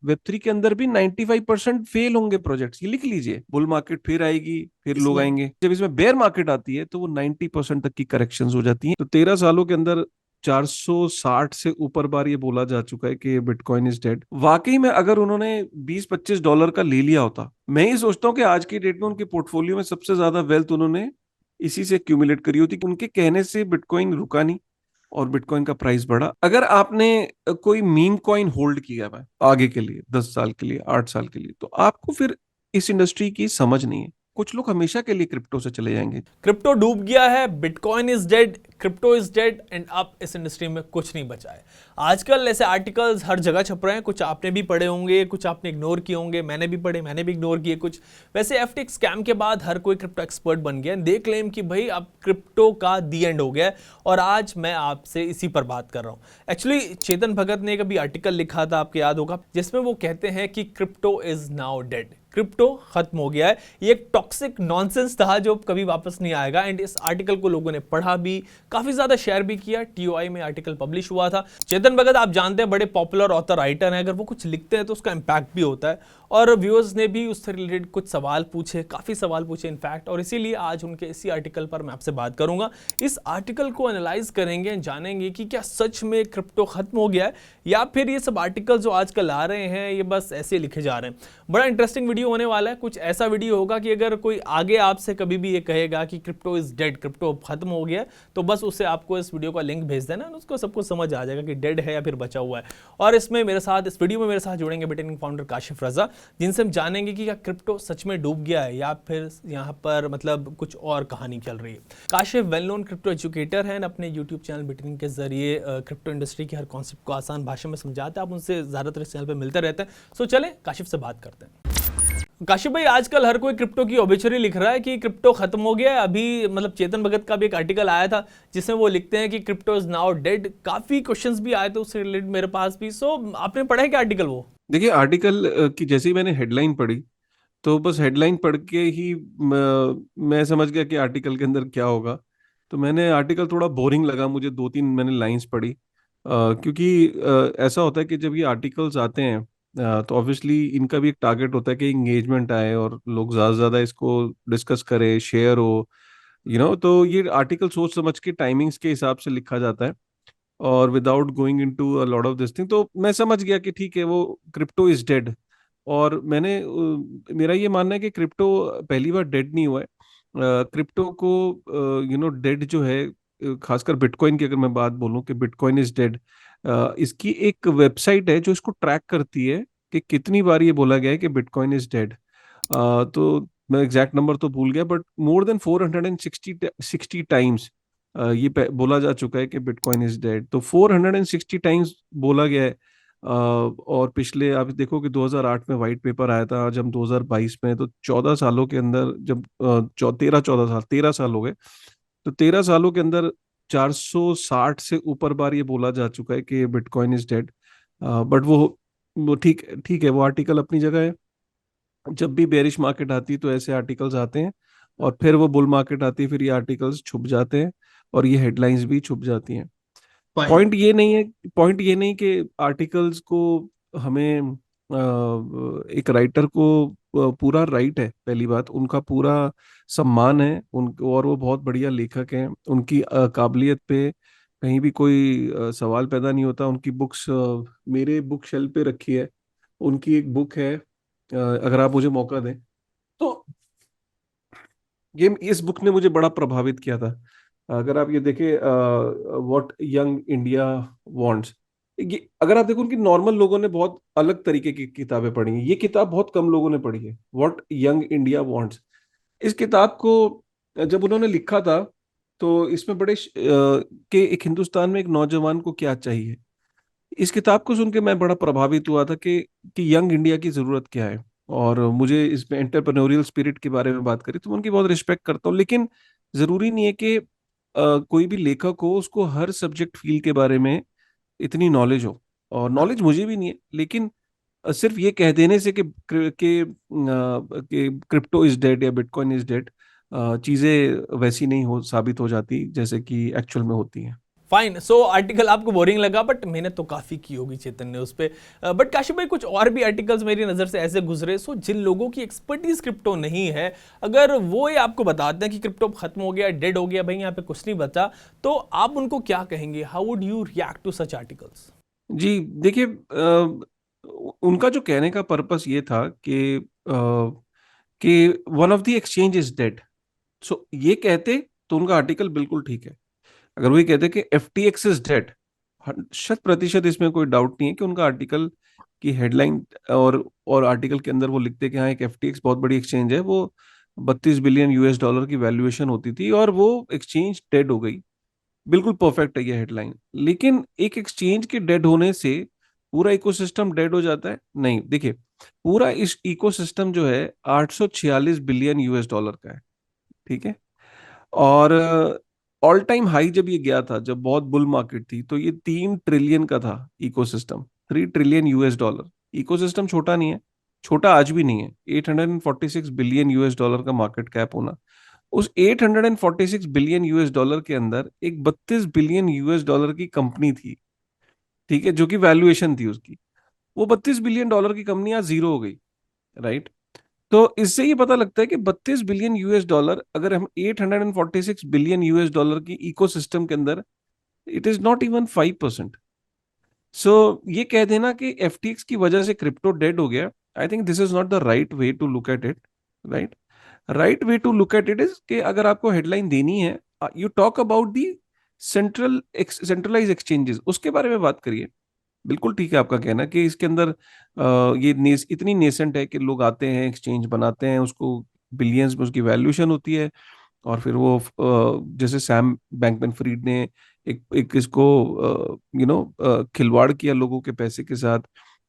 Web 3 के अंदर भी 95% फेल होंगे प्रोजेक्ट्स, ये लिख लीजिए। बुल मार्केट फिर आएगी, फिर लोग इसमें आएंगे। जब इसमें बेयर मार्केट आती है तो वो 90% तक की करेक्शंस हो जाती हैं। तो 13 सालों के अंदर 460 से ऊपर बार ये बोला जा चुका है कि बिटकॉइन इज डेड। वाकई में अगर उन्होंने $20-25 का ले लिया होता, मैं ही सोचता हूँ कि आज की डेट में उनके पोर्टफोलियो में सबसे ज्यादा वेल्थ उन्होंने इसी से एक्यूमुलेट करी होती। उनके कहने से बिटकॉइन रुका नहीं और बिटकॉइन का प्राइस बढ़ा। अगर आपने कोई मीम कॉइन होल्ड किया है आगे के लिए, 10 साल के लिए, 8 साल के लिए, तो आपको फिर इस इंडस्ट्री की समझ नहीं है। कुछ लोग हमेशा के लिए क्रिप्टो से चले जाएंगे। क्रिप्टो डूब गया है, Bitcoin is dead, crypto is dead and अब इस इंडस्ट्री में कुछ नहीं बचा है। आजकल ऐसे आर्टिकल्स हर जगह छप रहे हैं, कुछ आपने भी पढ़े होंगे, कुछ आपने इग्नोर किए होंगे, मैंने भी पढ़े, मैंने भी इग्नोर किए कुछ। वैसे एफटीएक्स स्कैम के बाद हर कोई क्रिप्टो एक्सपर्ट बन गया, दे क्लेम कि भाई अब क्रिप्टो का दी एंड हो गया है, और आज मैं आपसे इसी पर बात कर रहा हूं। एक्चुअली चेतन भगत ने एक अभी आर्टिकल लिखा था, आपको याद होगा, जिसमें वो कहते हैं कि crypto is now dead, crypto खत्म हो गया है। ये एक टॉक्सिक नॉनसेंस था जो कभी वापस नहीं आएगा। एंड इस आर्टिकल को लोगों ने पढ़ा भी, काफी ज्यादा शेयर भी किया, टीओआई में आर्टिकल पब्लिश हुआ था। चेतन भगत आप जानते हैं बड़े पॉपुलर ऑथर राइटर हैं, अगर वो कुछ लिखते हैं तो उसका इंपैक्ट भी होता है। और व्यूअर्स ने भी उससे रिलेटेड कुछ सवाल पूछे, काफी सवाल पूछे इनफैक्ट, और इसीलिए आज उनके इसी आर्टिकल पर मैं आपसे बात करूंगा। इस आर्टिकल को एनालाइज करेंगे, जानेंगे कि क्या सच में क्रिप्टो खत्म हो गया है, या फिर ये सब आर्टिकल जो आजकल आ रहे हैं ये बस ऐसे लिखे जा रहे हैं। बड़ा इंटरेस्टिंग वीडियो होने वाला है। कुछ ऐसा वीडियो होगा कि अगर कोई आगे आपसे कभी भी ये कहेगा कि क्रिप्टो इज डेड, क्रिप्टो खत्म हो गया, तो बस उसे आपको इस वीडियो का लिंक भेज देना, उसको सबको समझ आ जाएगा कि डेड है या फिर बचा हुआ है। और इसमें मेरे साथ, इस वीडियो में मेरे साथ जुड़ेंगे बिटकॉइन फाउंडर काशिफ रजा, जिनसे हम जानेंगे कि क्या क्रिप्टो सच में डूब गया है या फिर यहाँ पर मतलब कुछ और कहानी चल रही है। Kashif well known crypto educator हैं, अपने यूट्यूब चैनल बिटकॉइन के जरिए क्रिप्टो इंडस्ट्री के हर कॉन्सेप्ट को आसान भाषा में समझाते हैं। आप उनसे ज्यादातर इस चैनल पर मिलते रहते हैं। सो चले काशिफ से बात करते हैं। काशिफ भाई, आजकल हर कोई क्रिप्टो की ओबिचुरी लिख रहा है कि क्रिप्टो खत्म हो गया है। अभी मतलब चेतन भगत का भी एक आर्टिकल आया था जिसमें वो लिखते हैं कि क्रिप्टो इज नाउ डेड। काफी क्वेश्चंस भी आए थे उससे रिलेटेड मेरे पास भी। सो आपने पढ़ा है क्या आर्टिकल वो? देखिए, आर्टिकल की जैसे ही मैंने हेडलाइन पढ़ी, तो बस हेडलाइन पढ़ के ही मैं समझ गया कि आर्टिकल के अंदर क्या होगा। तो मैंने आर्टिकल थोड़ा बोरिंग लगा मुझे, 2-3 मैंने लाइंस पढ़ी। क्योंकि ऐसा होता है कि जब ये आर्टिकल्स आते हैं, तो ऑब्वियसली इनका भी एक टारगेट होता है कि एंगेजमेंट आए और लोग ज़्यादा से ज़्यादा इसको डिस्कस करें, शेयर हो। तो ये आर्टिकल सोच समझ के टाइमिंग्स के हिसाब से लिखा जाता है, और without going into a lot of this thing, तो मैं समझ गया कि ठीक है, वो क्रिप्टो इज डेड। और मेरा ये मानना है कि क्रिप्टो पहली बार डेड नहीं हुआ है। क्रिप्टो को डेड जो है, खासकर बिटकॉइन की अगर मैं बात बोलूं कि बिटकॉइन इज डेड, इसकी एक वेबसाइट है जो इसको ट्रैक करती है कि कितनी बार ये बोला गया है कि बिटकॉइन इज डेड। तो मैं एग्जैक्ट नंबर तो भूल गया, बट मोर देन 460 टाइम्स ये बोला जा चुका है कि बिटकॉइन इज डेड। तो 460 टाइम्स बोला गया है। और पिछले आप देखो कि 2008 में वाइट पेपर आया था, आज हम 2022 में हैं, तो 14 सालों के अंदर जब 13 साल हो गए, तो 13 सालों के अंदर 460 से ऊपर बार ये बोला जा चुका है कि बिटकॉइन इज डेड। बट वो ठीक ठीक है, वो आर्टिकल अपनी जगह है। जब भी बेरिश मार्केट आती है तो ऐसे आर्टिकल्स आते हैं, और फिर वो बुल मार्केट आती है, फिर ये आर्टिकल्स छुप जाते हैं और ये हेडलाइंस भी छुप जाती हैं। पॉइंट। पॉइंट ये नहीं कि आर्टिकल्स को हमें एक राइटर को पूरा राइट है, पहली बात उनका पूरा सम्मान है उनको, और वो बहुत बढ़िया लेखक हैं। उनकी काबिलियत पे कहीं भी कोई सवाल पैदा नहीं होता। उनकी बुक्स मेरे बुक शेल्फ पे रखी है। उनकी एक बुक है, अगर आप मुझे मौका दें तो, ये इस बुक ने मुझे बड़ा प्रभावित किया था। अगर आप ये देखें, व्हाट यंग इंडिया वांट्स, ये अगर आप देखो, उनकी नॉर्मल लोगों ने बहुत अलग तरीके की किताबें पढ़ी हैं, ये किताब बहुत कम लोगों ने पढ़ी है, व्हाट यंग इंडिया वांट्स। इस किताब को जब उन्होंने लिखा था, तो इसमें कि एक हिंदुस्तान में एक नौजवान को क्या चाहिए, इस किताब को सुन के मैं बड़ा प्रभावित हुआ था कि यंग इंडिया की जरूरत क्या है। और मुझे इसमें एंटरप्रेन्योरियल स्पिरिट के बारे में बात करी, तो मैं उनकी बहुत रिस्पेक्ट करता हूँ। लेकिन जरूरी नहीं है कि कोई भी लेखक हो उसको हर सब्जेक्ट फील्ड के बारे में इतनी नॉलेज हो। और नॉलेज मुझे भी नहीं है, लेकिन सिर्फ ये कह देने से कि क्रिप्टो इज डेड या बिटकॉइन इज डेड, चीजें वैसी नहीं हो साबित हो जाती जैसे कि एक्चुअल में होती हैं। फाइन। सो आर्टिकल आपको बोरिंग लगा, बट मैंने तो काफी की होगी चेतन ने उस पे। बट काशिफ भाई, कुछ और भी आर्टिकल्स मेरी नजर से ऐसे गुजरे, सो जिन लोगों की एक्सपर्टीज क्रिप्टो नहीं है, अगर वो ये आपको बताते हैं कि क्रिप्टो खत्म हो गया, डेड हो गया, भाई यहाँ पे कुछ नहीं बचा, तो आप उनको क्या कहेंगे? How would you react to such articles? जी देखिए, उनका जो कहने का पर्पस ये था कि one of the exchange is dead. So ये कहते तो उनका आर्टिकल बिल्कुल ठीक है। अगर वो ये कहते कि FTX इज डेड, 100% इसमें कोई डाउट नहीं है कि उनका आर्टिकल की हेडलाइन और आर्टिकल के अंदर वो लिखते कि हाँ एक FTX बहुत बड़ी एक्सचेंज है, वो 32 बिलियन US डॉलर की वैल्यूएशन होती थी और वो एक्सचेंज डेड हो गई। बिल्कुल परफेक्ट है ये हेडलाइन। लेकिन एक एक्सचेंज के डेड होने से पूरा इकोसिस्टम डेड हो जाता है? नहीं। देखिए, पूरा इस इकोसिस्टम जो है 846 बिलियन US डॉलर का है। ठीक है। और ऑल टाइम हाई जब ये गया था, जब बहुत बुल मार्केट थी, तो ये 3 ट्रिलियन का था ecosystem. 3 trillion US dollar. Ecosystem छोटा नहीं है, छोटा आज भी नहीं है। 846 बिलियन US डॉलर का मार्केट कैप होना, उस 846 बिलियन US डॉलर के अंदर एक 32 बिलियन US डॉलर की कंपनी थी। ठीक है, जो कि वैल्यूएशन थी उसकी। वो 32 बिलियन डॉलर की कंपनी आज जीरो हो गई। राइट। तो इससे ये पता लगता है कि 32 बिलियन US डॉलर, अगर हम 846 बिलियन US डॉलर की इकोसिस्टम के अंदर, इट इज नॉट इवन 5%। सो ये कह देना कि FTX की वजह से क्रिप्टो डेड हो गया, I think this is not the right way to look at it. Right. Right way to look at it is कि अगर आपको हेडलाइन देनी है, you talk about the centralise exchanges, उसके बारे में बात करिए। बिल्कुल ठीक है आपका कहना कि इसके अंदर इतनी नेसेंट है कि लोग आते हैं, एक्सचेंज बनाते हैं, उसको बिलियंस में उसकी वैल्यूएशन होती है, और फिर वो जैसे सैम बैंकमैन फ्रीड ने एक इसको खिलवाड़ किया लोगों के पैसे के साथ,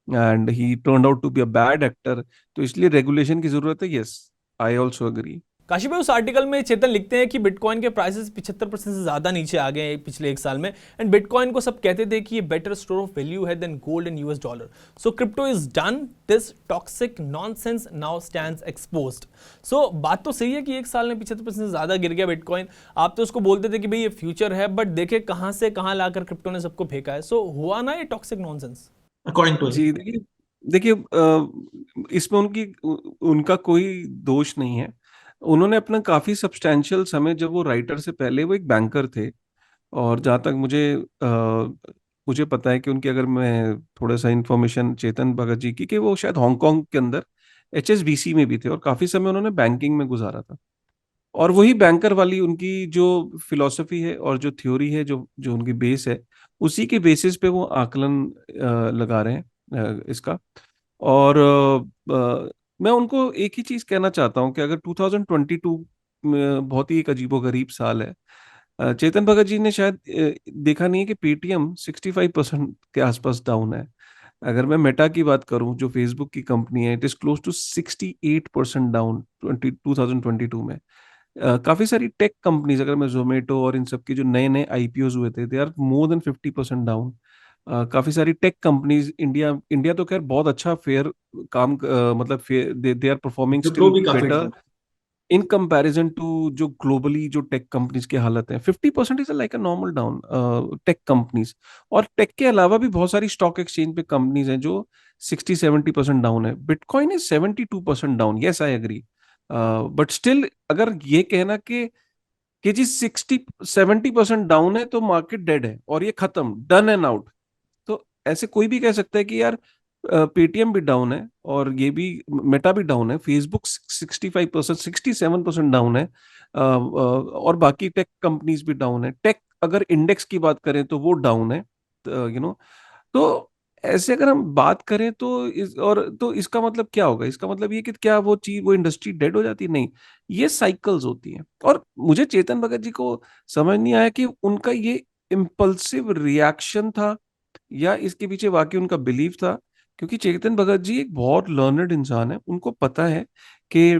and he turn out to be a bad actor. तो इसलिए रेगुलेशन की जरूरत है। Yes, I also agree. Kashi भाई, उस आर्टिकल में चेतन लिखते हैं कि बिटकॉइन के प्राइसेस 75% से ज्यादा नीचे आ गए हैं पिछले एक साल में, एंड बिटकॉइन को सब कहते थे कि ये बेटर स्टोर ऑफ वैल्यू है then gold and US dollar. So crypto is done, this toxic nonsense now stands exposed. So बात तो सही है कि एक साल में 75% से ज्यादा गिर गया बिटकॉइन। आप तो उसको बोलते थे कि भाई ये फ्यूचर है, बट देखे कहां से कहां लाकर क्रिप्टो ने सबको फेंका है। सो हुआ ना ये टॉक्सिक नॉनसेंस? अकॉर्डिंग टू जी देखिए, देखिए इसमें उनका कोई दोष नहीं है। उन्होंने अपना काफी सब्सटैंशियल समय, जब वो राइटर से पहले वो एक बैंकर थे, और जहाँ तक मुझे पता है कि उनकी, अगर मैं थोड़ा सा इंफॉर्मेशन चेतन भगत जी की, कि वो शायद हांगकांग के अंदर HSBC में भी थे और काफी समय उन्होंने बैंकिंग में गुजारा था। और वही बैंकर वाली उनकी जो फिलॉसफी है और जो थ्योरी है, जो जो उनकी बेस है, उसी के बेसिस पे वो आकलन लगा रहे हैं इसका। और मैं उनको एक ही चीज कहना चाहता हूँ कि अगर 2022 में बहुत ही एक अजीबोगरीब साल है। चेतन भगत जी ने शायद देखा नहीं है कि पेटीएम 65% के आसपास डाउन है। अगर मैं मेटा की बात करूं, जो फेसबुक की कंपनी है, it is close to 68% down 2022 में। काफी सारी टेक कंपनीज, अगर मैं जोमेटो और इन सब के जो नए नए IPOs हुए थे, they are more than 50% down. काफी सारी टेक कंपनीज, इंडिया इंडिया तो खैर बहुत अच्छा फेयर काम, मतलब they are performing Wipro still भी काफी बेटर इन कंपैरिजन टू जो ग्लोबली जो टेक कंपनीज की हालत है। 50% is like a normal down tech companies. और टेक के अलावा भी बहुत सारी स्टॉक एक्सचेंज पे कंपनीज हैं जो 60-70% डाउन है। Bitcoin is 72% down. Yes, I agree. But still, अगर ये कहना कि जी 60-70% डाउन है तो मार्केट डेड है और ये खत्म, डन एंड आउट, तो ऐसे कोई भी कह सकता है कि यार पेटीएम भी डाउन है, और ये भी, मेटा भी डाउन है, फेसबुक 65%, 67% डाउन है, और बाकी टेक कंपनीज भी डाउन है। टेक अगर इंडेक्स की बात करें तो वो डाउन है। तो ऐसे अगर हम बात करें तो तो इसका मतलब क्या होगा? इसका मतलब ये कि क्या वो चीज, वो इंडस्ट्री डेड हो जाती है? नहीं, ये साइकिल्स होती हैं। और मुझे चेतन भगत जी को समझ नहीं आया कि उनका ये इम्पल्सिव रिएक्शन था या इसके पीछे वाकई उनका बिलीव था। क्योंकि चेतन भगत जी एक बहुत लर्नड इंसान है, उनको पता है कि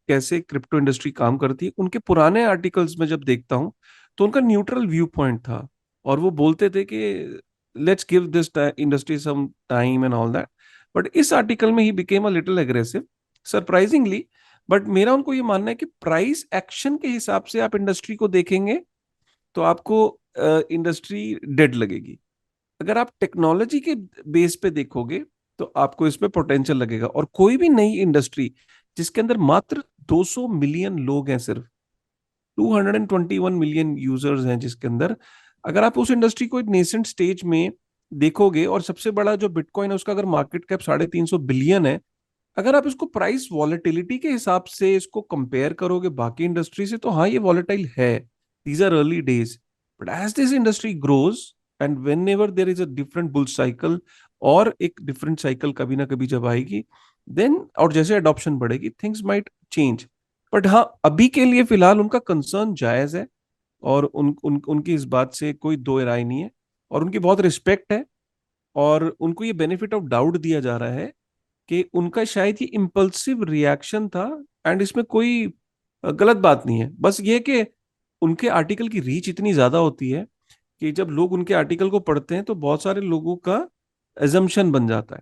कैसे क्रिप्टो इंडस्ट्री काम करती है। उनके पुराने आर्टिकल्स में जब देखता हूँ तो उनका न्यूट्रल व्यू पॉइंट था, और वो बोलते थे कि let's give this industry some time and all that. But इस आर्टिकल में ही became a little aggressive, surprisingly. But मेरा उनको ये मानना है कि प्राइस एक्शन के हिसाब से आप इंडस्ट्री को देखेंगे तो आपको इंडस्ट्री डेड लगेगी। अगर आप टेक्नोलॉजी के बेस पे देखोगे तो आपको इसमें पोटेंशियल लगेगा। और कोई भी नई इंडस्ट्री जिसके अंदर मात्र 200 मिलियन लोग हैं, सिर्फ 221 मिलियन यूजर्स हैं जिसके अंदर, अगर आप उस इंडस्ट्री को एक नेसेंट स्टेज में देखोगे, और सबसे बड़ा जो बिटकॉइन है उसका अगर मार्केट कैप 350 बिलियन है, अगर आप इसको प्राइस वॉलेटिलिटी के हिसाब से इसको कंपेयर करोगे बाकी इंडस्ट्री से, तो हाँ ये वॉलेटाइल है। These are early days, but as this industry grows and whenever there is a different bull cycle, और एक डिफरेंट साइकिल कभी ना कभी जब आएगी, देन और जैसे अडॉप्शन बढ़ेगी थिंग्स माइट चेंज। बट हाँ अभी के लिए फिलहाल उनका कंसर्न जायज है, और उनकी इस बात से कोई दो राय नहीं है, और उनकी बहुत रिस्पेक्ट है। और उनको ये बेनिफिट ऑफ डाउट दिया जा रहा है कि उनका शायद ये इम्पल्सिव रिएक्शन था, एंड इसमें कोई गलत बात नहीं है। बस ये कि उनके आर्टिकल की रीच इतनी ज्यादा होती है कि जब लोग उनके आर्टिकल को पढ़ते हैं तो बहुत सारे लोगों का एजम्पशन बन जाता है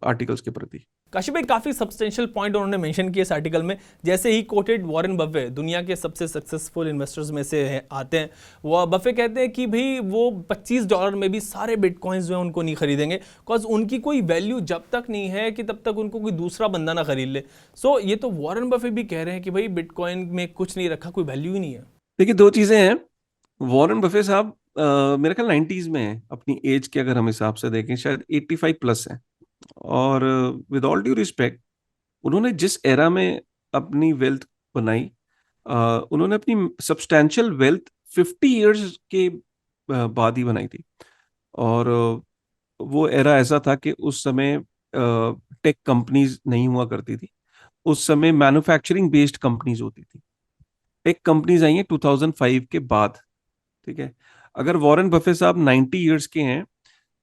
आर्टिकल्स के प्रति। काशिफ भाई, काफी सब्सटेंशियल पॉइंट उन्होंने मेंशन किए इस आर्टिकल में। जैसे ही कोटेड वॉरेन बफे, दुनिया के सबसे सक्सेसफुल इन्वेस्टर्स में से आते हैं। वो बफे कहते हैं कि भाई वो $25 में भी सारे बिटकॉइंस जो है उनको नहीं खरीदेंगे, बिकॉज उनकी कोई वैल्यू जब तक नहीं है कि तब तक उनको कोई दूसरा बंदा ना खरीद ले। सो ये तो वॉरेन बफे भी कह रहे हैं कि भाई बिटकॉइन में कुछ नहीं रखा, कोई वैल्यू ही नहीं है। देखिए दो चीजें हैं। वॉरेन बफे साहब मेरे ख्याल 90s में है, अपनी एज के अगर हम हिसाब से देखें शायद 85 प्लस है। और विद ऑल ड्यू रिस्पेक्ट, उन्होंने जिस एरा में अपनी वेल्थ बनाई, उन्होंने अपनी सब्सटैंशियल वेल्थ 50 इयर्स के बाद ही बनाई थी। और वो एरा ऐसा था कि उस समय टेक कंपनीज नहीं हुआ करती थी, उस समय मैन्युफैक्चरिंग बेस्ड कंपनीज होती थी। टेक कंपनीज आई हैं 2005 के बाद। ठीक है, अगर वॉरेन बफे साहब 90 इयर्स के हैं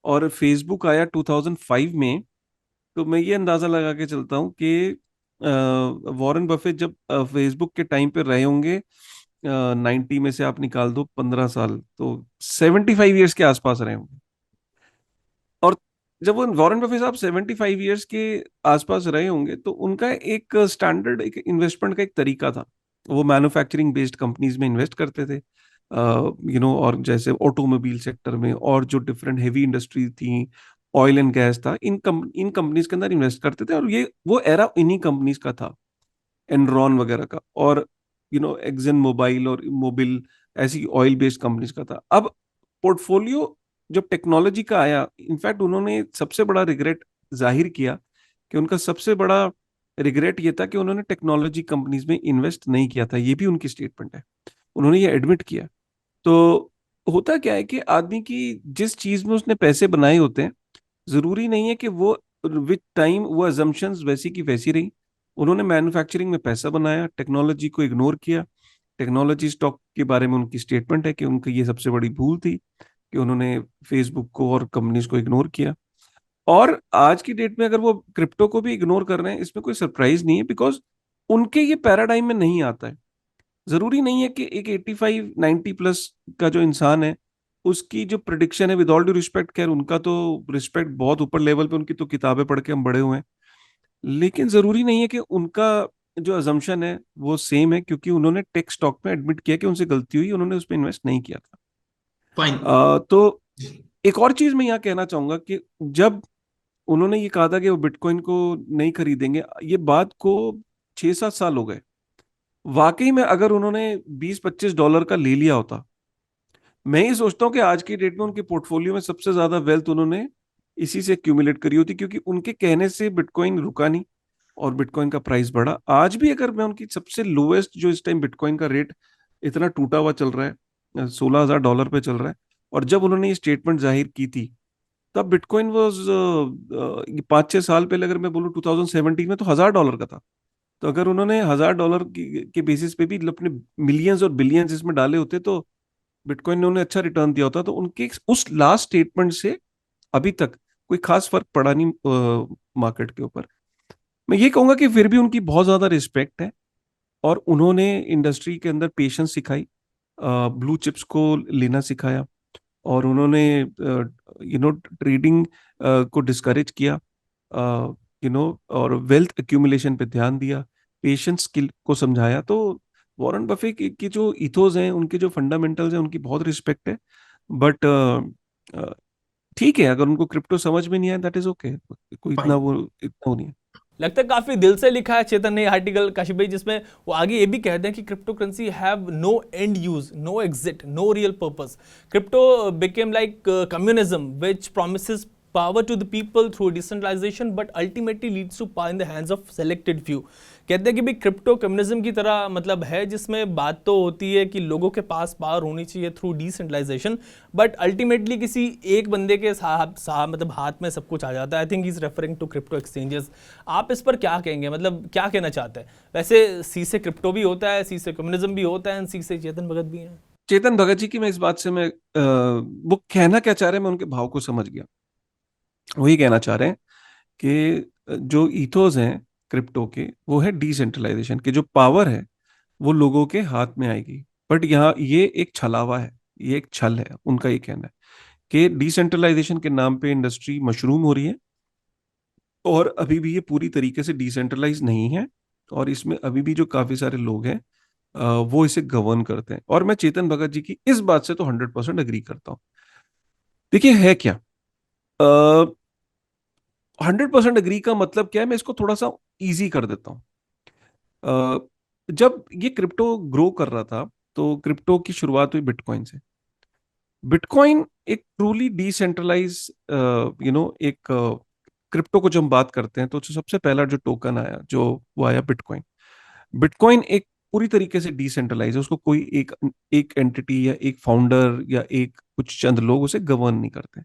और फेसबुक आया 2005 में, तो मैं ये अंदाजा लगा के चलता हूँ कि वॉरेन बफेट जब फेसबुक के टाइम पे रहे होंगे, 90 में से आप निकाल दो 15 साल, तो 75 इयर्स के आसपास रहे होंगे। और जब वो वॉरेन बफेट साहब 75 इयर्स के आसपास रहे होंगे, तो उनका एक स्टैंडर्ड एक इन्वेस्टमेंट का एक तरीका था। वो मैन्युफैक्चरिंग बेस्ड कंपनीज में इन्वेस्ट करते थे, और जैसे ऑटोमोबाइल सेक्टर में, और जो डिफरेंट हेवी इंडस्ट्री थी, ऑयल एंड गैस था, इन कंपनीज के अंदर इन्वेस्ट करते थे। और ये वो एरा इन्हीं कंपनीज का था, एनरॉन वगैरह का, और एक्सन मोबाइल और मोबिल, ऐसी ऑयल बेस्ड कंपनीज का था। अब पोर्टफोलियो जब टेक्नोलॉजी का आया, इनफैक्ट उन्होंने सबसे बड़ा रिग्रेट जाहिर किया कि उनका सबसे बड़ा रिग्रेट ये था कि उन्होंने टेक्नोलॉजी कंपनीज में इन्वेस्ट नहीं किया था। ये भी उनकी स्टेटमेंट है, उन्होंने ये एडमिट किया। तो होता क्या है कि आदमी की जिस चीज में उसने पैसे बनाए होते हैं, जरूरी नहीं है कि वो विद टाइम वो अजम्पशंस वैसी की वैसी रही। उन्होंने मैन्युफैक्चरिंग में पैसा बनाया, टेक्नोलॉजी को इग्नोर किया। टेक्नोलॉजी स्टॉक के बारे में उनकी स्टेटमेंट है कि उनकी ये सबसे बड़ी भूल थी कि उन्होंने फेसबुक को और कंपनीज को इग्नोर किया। और आज की डेट में अगर वो क्रिप्टो को भी इग्नोर कर रहे हैं, इसमें कोई सरप्राइज नहीं है, बिकॉज उनके ये पैराडाइम में नहीं आता है। जरूरी नहीं है कि एक 85 90 प्लस का जो इंसान है, उसकी जो प्रिडिक्शन है, विद ऑल ड्यू रिस्पेक्ट, खैर उनका तो रिस्पेक्ट बहुत ऊपर लेवल पे, उनकी तो किताबें पढ़ के हम बड़े हुए हैं, लेकिन जरूरी नहीं है कि उनका जो अजम्पशन है वो सेम है, क्योंकि उन्होंने टेक स्टॉक में एडमिट किया कि उनसे गलती हुई, उन्होंने उसमें इन्वेस्ट नहीं किया था। फाइन। तो एक और चीज मैं यहाँ कहना चाहूंगा कि जब उन्होंने ये कहा था कि वो बिटकॉइन को नहीं खरीदेंगे, ये बात को 6-7 साल हो गए। वाकई में अगर उन्होंने $20-25 का ले लिया होता, मैं ये सोचता हूँ कि आज की डेट में उनके पोर्टफोलियो में सबसे ज्यादा वेल्थ उन्होंने इसी से एक्यूमुलेट करी होती, क्योंकि उनके कहने से बिटकॉइन रुका नहीं और बिटकॉइन का प्राइस बढ़ा। आज भी अगर मैं उनकी सबसे लोएस्ट, जो इस टाइम बिटकॉइन का रेट इतना टूटा हुआ चल रहा है, $16,000 पे चल रहा है, और जब उन्होंने ये स्टेटमेंट जाहिर की थी, तब बिटकॉइन वॉज 5-6 साल पहले, अगर मैं बोलूँ 2017 में, तो $1,000 का था। तो अगर उन्होंने $1,000 के बेसिस पे भी अपने मिलियंस और बिलियंस इसमें डाले होते, तो बिटकॉइन ने उन्हें अच्छा रिटर्न दिया होता। तो उनके उस लास्ट स्टेटमेंट से अभी तक कोई खास फर्क पड़ा नहीं मार्केट के ऊपर। मैं ये कहूंगा कि फिर भी उनकी बहुत ज्यादा रिस्पेक्ट है, और उन्होंने इंडस्ट्री के अंदर पेशेंस सिखाई, ब्लू चिप्स को लेना सिखाया, और उन्होंने ट्रेडिंग को डिस्करेज किया, और वेल्थ एक्यूमुलेशन पे ध्यान दिया, पेशेंस स्किल को समझाया। तो वॉरेन बफे की जो इथोस हैं, उनके जो फंडामेंटल्स हैं, उनकी बहुत रिस्पेक्ट है। बट ठीक है, अगर उनको क्रिप्टो समझ में नहीं आया, दैट इज ओके। कोई इतना वो नहीं है। लगता है काफी दिल से लिखा है चेतन ने आर्टिकल काशिफ भाई, जिसमें वो आगे ये भी कहते हैं कि cryptocurrency have no end use, no exit, no real purpose. Crypto became like communism which promises power to the people through decentralization but ultimately leads to power in the hands of selected few। कहते हैं कि भाई crypto communism की तरह मतलब है, जिसमें बात तो होती है कि लोगों के पास पावर होनी चाहिए थ्रू डिसेंट्रलाइजेशन, बट अल्टीमेटली किसी एक बंदे के मतलब हाथ में सब कुछ आ जाता है। I think is referring to crypto exchanges. आप इस पर क्या कहेंगे, मतलब क्या कहना चाहते हैं? वैसे सी से क्रिप्टो भी होता है, सी से कम्युनिज्म भी होता है, सी से चेतन भगत भी हैं। चेतन भगत जी की मैं इस बात से मैं वो कहना क्या चाह रहे हैं, मैं उनके भाव को समझ गया। वही कहना चाह रहे हैं कि जो इथोस हैं क्रिप्टो के, वो है डिसेंट्रलाइजेशन, की जो पावर है वो लोगों के हाथ में आएगी। बट यहाँ ये एक छलावा है, ये एक छल है। उनका ये कहना है कि डिसेंट्रलाइजेशन के नाम पे इंडस्ट्री मशरूम हो रही है, और अभी भी ये पूरी तरीके से डिसेंट्रलाइज नहीं है, और इसमें अभी भी जो काफी सारे लोग हैं वो इसे गवर्न करते हैं। और मैं चेतन भगत जी की इस बात से तो 100% अग्री करता हूँ। देखिए है क्या, 100% अग्री का मतलब क्या है, मैं इसको थोड़ा सा इजी कर देता हूँ। अ, जब ये क्रिप्टो ग्रो कर रहा था, तो क्रिप्टो की शुरुआत हुई बिटकॉइन से। बिटकॉइन एक ट्रूली डिसेंट्रलाइज एक क्रिप्टो को जब हम बात करते हैं, तो सबसे पहला जो टोकन आया, जो वो आया बिटकॉइन। बिटकॉइन एक पूरी तरीके से डिसेंट्रलाइज है, उसको कोई एक एक एंटिटी या एक फाउंडर या एक कुछ चंद लोग उसे गवर्न नहीं करते।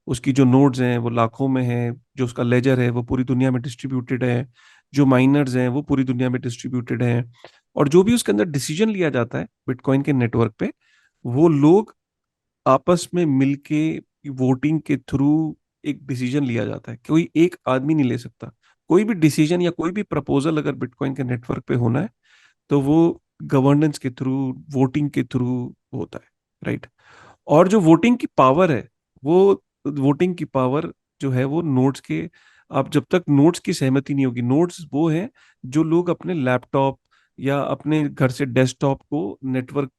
उसकी जो नोड्स हैं वो लाखों में है, जो उसका लेजर है वो पूरी दुनिया में डिस्ट्रीब्यूटेड है, जो माइनर्स हैं वो पूरी दुनिया में डिस्ट्रीब्यूटेड हैं, और जो भी उसके अंदर डिसीजन लिया जाता है बिटकॉइन के नेटवर्क पे, वो लोग आपस में मिलके वोटिंग के थ्रू एक डिसीजन लिया जाता है। कोई एक आदमी नहीं ले सकता। कोई भी डिसीजन या कोई भी प्रपोजल अगर बिटकॉइन के नेटवर्क पे होना है, तो वो गवर्नेंस के थ्रू, वोटिंग के थ्रू होता है, राइट। और जो वोटिंग की पावर है, वो वोटिंग की पावर जो है वो नोट्स के, आप जब तक नोट्स की सहमति नहीं होगी, नोट्स वो है जो लोग अपने लैपटॉप या अपने घर से डेस्कटॉप को नेटवर्क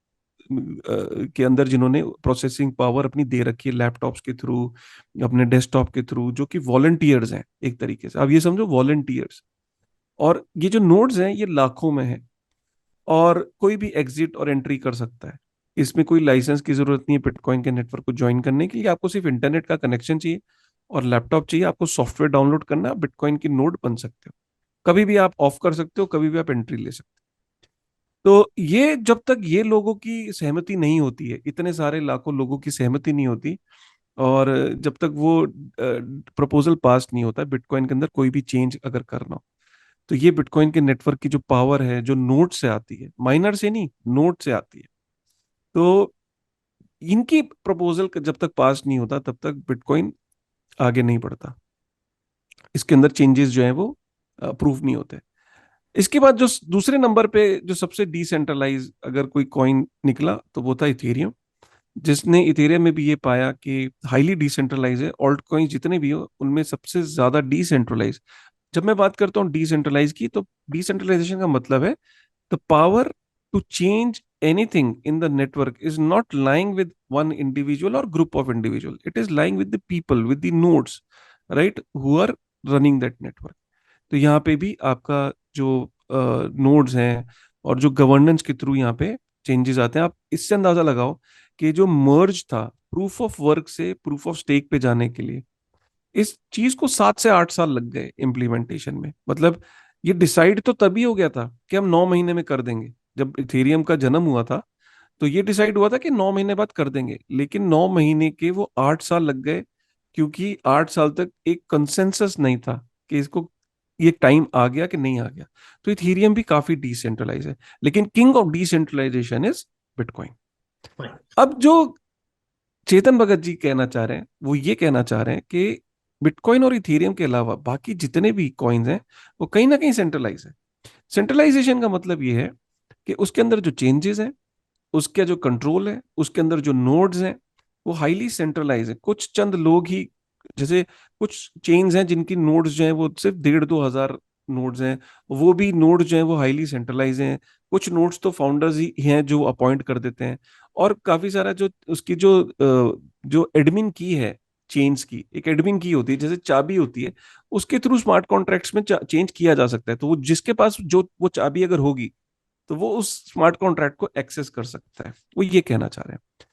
के अंदर, जिन्होंने प्रोसेसिंग पावर अपनी दे रखी है लैपटॉप्स के थ्रू, अपने डेस्कटॉप के थ्रू, जो कि वॉलंटियर्स हैं एक तरीके से, अब ये समझो वॉलंटियर्स। और ये जो नोड्स हैं ये लाखों में है, और कोई भी एग्जिट और एंट्री कर सकता है। इसमें कोई लाइसेंस की जरूरत नहीं है बिटकॉइन के नेटवर्क को ज्वाइन करने के लिए। आपको सिर्फ इंटरनेट का कनेक्शन चाहिए और लैपटॉप चाहिए, आपको सॉफ्टवेयर डाउनलोड करना, बिटकॉइन की नोड बन सकते हो। कभी भी आप ऑफ कर सकते हो, कभी भी आप एंट्री ले सकते हो। तो ये जब तक ये लोगों की सहमति नहीं होती है, इतने सारे लाखों लोगों की सहमति नहीं होती, और जब तक वो प्रपोजल पास नहीं होता बिटकॉइन के अंदर कोई भी चेंज अगर करना हो, तो ये बिटकॉइन के नेटवर्क की जो पावर है, जो नोट से आती है, माइनर से नहीं, नोट से आती है। तो इनकी प्रपोजल जब तक पास नहीं होता, तब तक बिटकॉइन आगे नहीं बढ़ता। इसके अंदर चेंजेस जो है वो अप्रूव नहीं होते। इसके बाद जो दूसरे नंबर पे जो सबसे डिसेंट्रलाइज अगर कोई कॉइन निकला, तो वो था इथेरियम। जिसने इथेरियम में भी ये पाया कि हाईली डिसेंट्रलाइज है, ऑल्ट कॉइन जितने भी हो उनमें सबसे ज्यादा डिसेंट्रलाइज। जब मैं बात करता हूँ डिसेंट्रलाइज की, तो डिसेंट्रलाइजेशन का मतलब है the power to change anything in the network is not lying with one individual or group of individual. It is lying with the people, with the nodes, right, who are running that network. तो यहाँ पे भी आपका जो nodes हैं और जो governance के थ्रू यहाँ पे चेंजेस आते हैं। आप इससे अंदाजा लगाओ कि जो मर्ज था प्रूफ ऑफ वर्क से प्रूफ ऑफ स्टेक पे जाने के लिए, इस चीज को 7 से 8 साल लग गए इम्प्लीमेंटेशन में। मतलब ये डिसाइड तो तभी हो गया था कि हम 9 महीने में कर देंगे। जब इथेरियम का जन्म हुआ था, तो ये डिसाइड हुआ था कि 9 महीने बाद कर देंगे, लेकिन 9 महीने के वो 8 साल लग गए, क्योंकि 8 साल तक एक कंसेंसस नहीं था कि इसको ये टाइम आ गया कि नहीं आ गया। तो इथेरियम भी काफी डिसेंट्रलाइज है, लेकिन king of decentralisation is Bitcoin. अब जो चेतन भगत जी कहना चाह रहे हैं, वो ये कहना चाह रहे हैं कि बिटकॉइन और इथेरियम के अलावा बाकी जितने भी कॉइन्स हैं, वो कहीं ना कहीं सेंट्रलाइज है। सेंट्रलाइजेशन का मतलब ये है कि उसके अंदर जो चेंजेस हैं, उसका जो कंट्रोल है, उसके अंदर जो नोड्स हैं, वो हाईली सेंट्रलाइज है। कुछ चंद लोग ही, जैसे कुछ चेन्स हैं जिनकी नोड्स जो हैं वो सिर्फ 1,500-2,000 नोड्स हैं, वो भी नोड्स जो हैं वो हाईली सेंट्रलाइज हैं। कुछ नोड्स तो फाउंडर्स ही हैं जो अपॉइंट कर देते हैं। और काफी सारा जो उसकी जो एडमिन की है, चेन्स की एक एडमिन की होती है, जैसे चाबी होती है, उसके थ्रू स्मार्ट कॉन्ट्रैक्ट्स में चेंज किया जा सकता है। तो वो जिसके पास जो वो चाबी अगर होगी, तो वो उस स्मार्ट कॉन्ट्रैक्ट को एक्सेस कर सकता है। वो ये कहना चाह रहे हैं।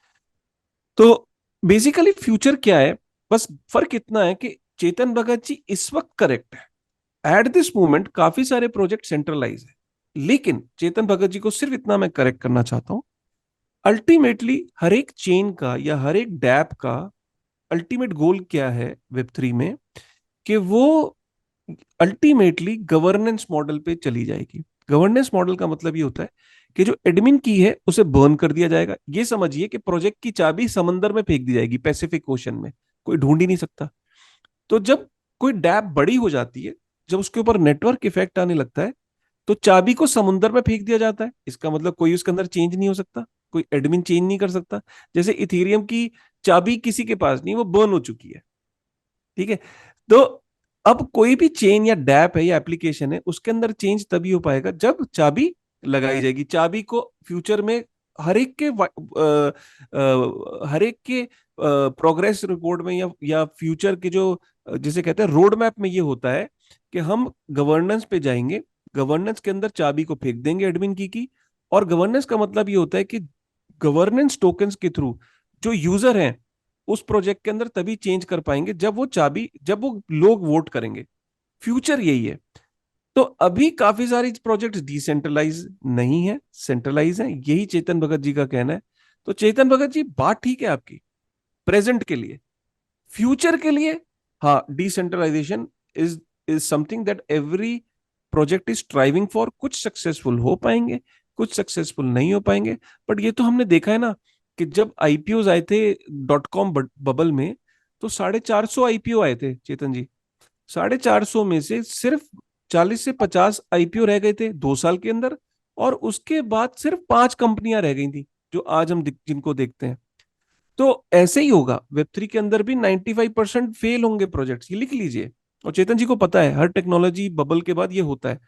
तो बेसिकली फ्यूचर क्या है, बस फर्क इतना है कि चेतन भगत जी इस वक्त करेक्ट है। एट दिस मोमेंट काफी सारे प्रोजेक्ट सेंट्रलाइज है, लेकिन चेतन भगत जी को सिर्फ इतना मैं करेक्ट करना चाहता हूं, अल्टीमेटली हर एक चेन का या हर एक डैप का अल्टीमेट गोल क्या है वेब थ्री में, कि वो अल्टीमेटली गवर्नेंस मॉडल पे चली जाएगी। गवर्नेंस मॉडल का मतलब ये होता है कि जो एडमिन की है उसे बर्न कर दिया जाएगा। ये समझिए कि प्रोजेक्ट की चाबी समंदर में फेंक दी जाएगी, पैसिफिक ओशन में, कोई ढूंढ ही नहीं सकता। तो जब कोई डैप बड़ी हो जाती है, जब उसके ऊपर नेटवर्क इफेक्ट आने लगता है, तो चाबी को समुंदर में फेंक दिया जाता है। इसका मतलब कोई उसके अंदर चेंज नहीं हो सकता, कोई एडमिन चेंज नहीं कर सकता। जैसे इथेरियम की चाबी किसी के पास नहीं, वो बर्न हो चुकी है। ठीक है। तो अब कोई भी चेन या डैप है या एप्लीकेशन है, उसके अंदर चेंज तभी हो पाएगा जब चाबी लगाई जाएगी। चाबी को फ्यूचर में हर एक के हर एक के प्रोग्रेस रिपोर्ट में या फ्यूचर के जो जिसे कहते हैं रोड मैप में, ये होता है कि हम गवर्नेंस पे जाएंगे, गवर्नेंस के अंदर चाबी को फेंक देंगे एडमिन की। और गवर्नेंस का मतलब ये होता है कि गवर्नेंस टोकन्स के थ्रू जो यूजर हैं उस प्रोजेक्ट के अंदर तभी चेंज कर पाएंगे जब वो लोग वोट करेंगे। फ्यूचर यही है। तो अभी काफी सारी प्रोजेक्ट्स डिसेंट्रलाइज नहीं है, सेंट्रलाइज है, यही चेतन भगत जी का कहना है। तो चेतन भगत जी, बात ठीक है आपकी प्रेजेंट के लिए। फ्यूचर के लिए, हाँ, decentralisation is is something that every project is striving for. कुछ सक्सेसफुल हो पाएंगे, कुछ सक्सेसफुल नहीं हो पाएंगे। बट ये तो हमने देखा है ना, कि जब आईपीओ आए थे डॉट कॉम बबल में, तो 450 आईपीओ आए थे चेतन जी। 450 में से सिर्फ 40 से 50 आईपीओ रह गए थे 2 साल के अंदर। और उसके बाद सिर्फ 5 कंपनियां रह गई थी जो आज हम जिनको देखते हैं। तो ऐसे ही होगा वेब थ्री के अंदर भी, 95% फेल होंगे प्रोजेक्ट्स, ये लिख लीजिए। और चेतन जी को पता है हर टेक्नोलॉजी बबल के बाद ये होता है।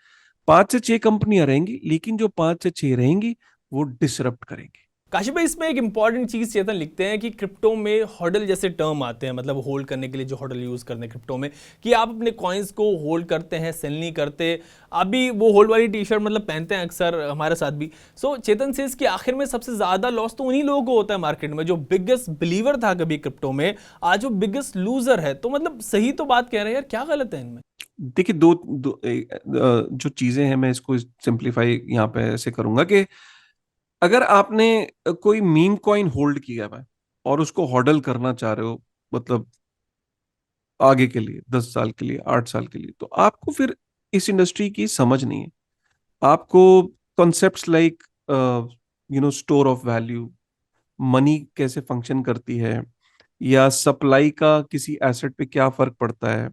5 से 6 कंपनियां रहेंगी, लेकिन जो 5 से 6 रहेंगी वो डिसरप्ट करेंगी। काशिफ भाई, इसमें एक इंपॉर्टेंट चीज चेतन लिखते हैं कि क्रिप्टो में हॉडल जैसे टर्म आते हैं, मतलब होल्ड करने के लिए जो हॉडल यूज करते हैं क्रिप्टो में, कि आप अपने कॉइन्स को होल्ड करते हैं, सेल नहीं करते। अभी वो होल्ड वाली टी शर्ट मतलब पहनते हैं अक्सर, हमारे साथ भी। सो चेतन से इसके आखिर में सबसे ज्यादा लॉस तो उन्हीं लोगों को होता है मार्केट में। जो बिगेस्ट बिलीवर था कभी क्रिप्टो में, आज वो बिगेस्ट लूजर है। तो मतलब सही तो बात कह रहे हैं यार, क्या गलत है इनमें? देखिए, जो चीजें हैं, मैं इसको सिंप्लीफाई यहाँ पे ऐसे करूंगा कि अगर आपने कोई मीम कॉइन होल्ड किया हुआ है और उसको हॉडल करना चाह रहे हो, मतलब आगे के लिए 10 साल के लिए, 8 साल के लिए, तो आपको फिर इस इंडस्ट्री की समझ नहीं है। आपको concepts like store of value, money कैसे फंक्शन करती है, या सप्लाई का किसी एसेट पे क्या फर्क पड़ता है,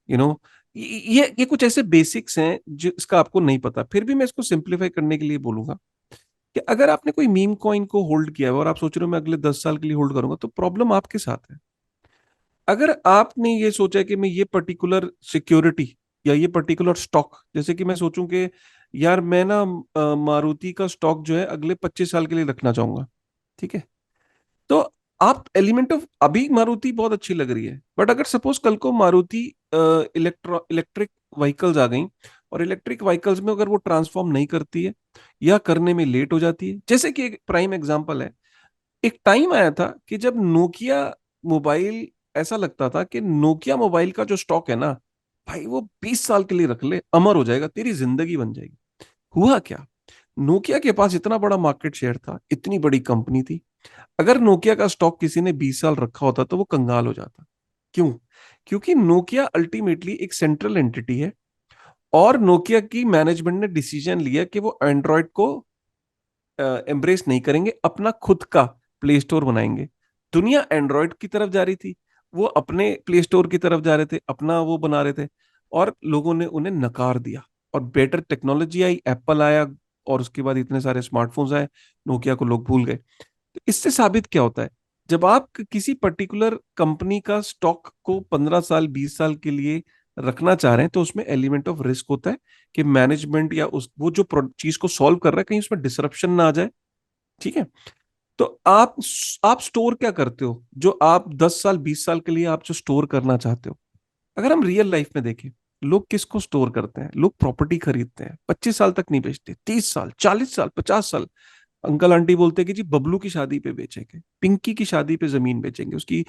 यू नो ये कुछ ऐसे बेसिक्स हैं जिसका आपको नहीं पता। फिर भी मैं इसको सिंप्लीफाई करने के लिए बोलूंगा कि अगर आपने कोई मीम कॉइन को होल्ड किया है और आप सोच रहे हो मैं अगले 10 साल के लिए होल्ड करूंगा, तो प्रॉब्लम आपके साथ है। अगर आपने ये सोचा है कि मैं ये पर्टिकुलर सिक्योरिटी या ये पर्टिकुलर स्टॉक, जैसे कि मैं सोचूं कि यार मैं ना मारुति का स्टॉक जो है अगले 25 साल के लिए रखना चाहूंगा, ठीक है। तो आप एलिमेंट ऑफ, अभी मारुति बहुत अच्छी लग रही है, बट अगर सपोज कल को मारुति इलेक्ट्रिक व्हीकल्स आ गई, और इलेक्ट्रिक व्हीकल्स में अगर वो ट्रांसफॉर्म नहीं करती है या करने में लेट हो जाती है, जैसे कि एक प्राइम एग्जांपल है, एक टाइम आया था कि जब नोकिया मोबाइल, ऐसा लगता था कि नोकिया मोबाइल का जो स्टॉक है ना भाई, वो 20 साल के लिए रख ले, अमर हो जाएगा, तेरी जिंदगी बन जाएगी। हुआ क्या, नोकिया के पास इतना बड़ा मार्केट शेयर था, इतनी बड़ी कंपनी थी। अगर नोकिया का स्टॉक किसी ने 20 साल रखा होता तो वो कंगाल हो जाता। क्यों? क्योंकि नोकिया अल्टीमेटली एक सेंट्रल एंटिटी है, और नोकिया की मैनेजमेंट ने डिसीजन लिया कि वो एंड्रॉयड को एम्ब्रेस नहीं करेंगे, अपना खुद का प्ले स्टोर बनाएंगे। दुनिया एंड्रॉयड की तरफ जा रही थी, वो अपने प्ले स्टोर की तरफ जा रहे थे, अपना वो बना रहे थे, और लोगों ने उन्हें नकार दिया। और बेटर टेक्नोलॉजी आई, एप्पल आया, और उसके बाद इतने सारे स्मार्टफोन्स आए, नोकिया को लोग भूल गए। तो इससे साबित क्या होता है, जब आप किसी पर्टिकुलर कंपनी का स्टॉक को 15 साल 20 साल के लिए रखना चाह रहे हैं तो उसमें एलिमेंट ऑफ रिस्क होता है कि मैनेजमेंट या उस वो जो चीज को सॉल्व कर रहा है कहीं उसमें डिसरप्शन ना आ जाए। ठीक है। तो आप स्टोर क्या करते हो, जो आप 10 साल 20 साल के लिए आप जो स्टोर करना चाहते हो। अगर हम रियल लाइफ में देखें, लोग किसको स्टोर करते हैं? लोग प्रॉपर्टी खरीदते हैं, 25 साल तक नहीं बेचते, 30 साल 40 साल 50 साल। अंकल आंटी बोलते हैं कि जी बबलू की शादी पे बेचेंगे, पिंकी की शादी पे जमीन बेचेंगे, उसकी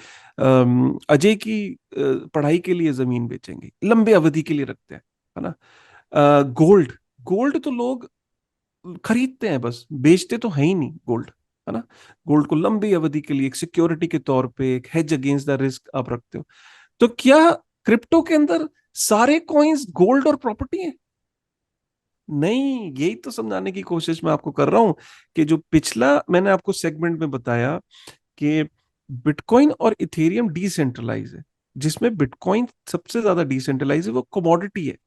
अजय की पढ़ाई के लिए जमीन बेचेंगे, लंबे अवधि के लिए रखते हैं, है ना। गोल्ड, गोल्ड तो लोग खरीदते हैं, बस बेचते तो है ही नहीं गोल्ड, है ना। गोल्ड को लंबी अवधि के लिए एक सिक्योरिटी के तौर पे, एक हेज अगेंस्ट द रिस्क आप रखते हो। तो क्या क्रिप्टो के अंदर सारे कॉइन्स गोल्ड और प्रॉपर्टी है? नहीं, यही तो समझाने की कोशिश मैं आपको कर रहा हूं कि जो पिछला मैंने आपको सेगमेंट में बताया कि बिटकॉइन और इथेरियम डिसेंट्रलाइज है, जिसमें बिटकॉइन सबसे ज्यादा डिसेंट्रलाइज है, वो कमोडिटी है।